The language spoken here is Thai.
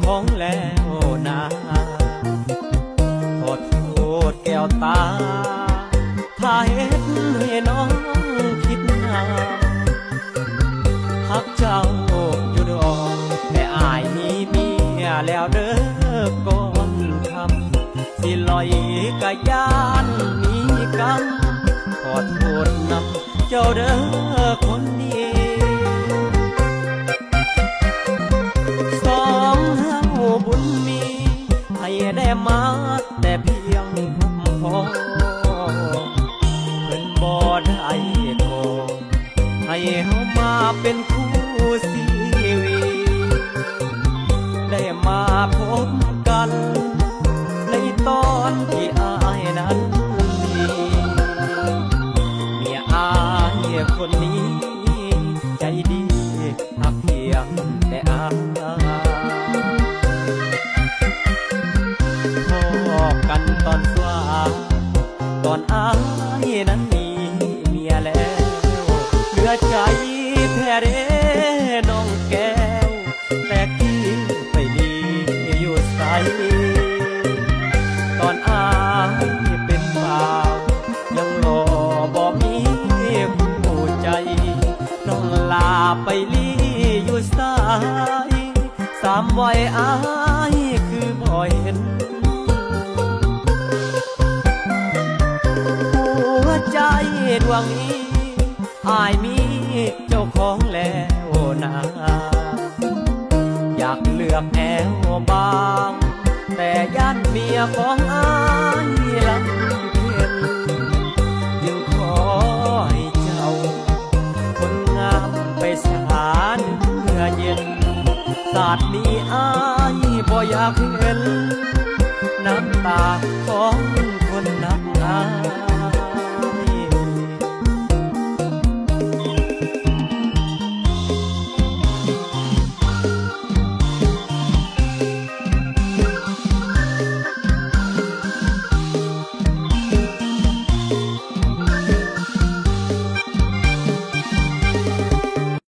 ของแล้วนะขอโทษแก้วตาถ้าเห็นให้น้องคิดนานหักเจ้าอยู่ดอกแต่อายมีเมียแล้วเด้อก่อนคำสิลอยกะยานมีกันขอโทษนำเจ้าเด้อคนดีสองเฮาบุญมีให้ได้มาแต่เพียงพอเพิ่นบ่ได้ขอให้เฮามาเป็นคู่ชีวิตได้มาพบกันในตอนที่อายนั้นมีเมียอายคนนี้ใจดีหักเพียงแต่อายพอกันตอนสว่างตอนอายนั้นมีเมียแล้วเหลือใจแท้เด้น้องแก้วแต่กี้ไปดีอยู่ใสตอนอายเป็นบ่าวยังรอบ่มีผู้ใจน้องลาไปลีอยู่สายสามวัยอายคือบ่เห็นหัวใจดวงนี้อายมีเจ้าของแล้วนะอยากเลือกแอวบางแต่ย่านเมียของอายลำเพ็ญจึงขอให้เจ้าคนงามไปสถานเพื่อเย็นศาสตร์นี้อายบ่อยากเห็นน้ำตาของคนนักหนา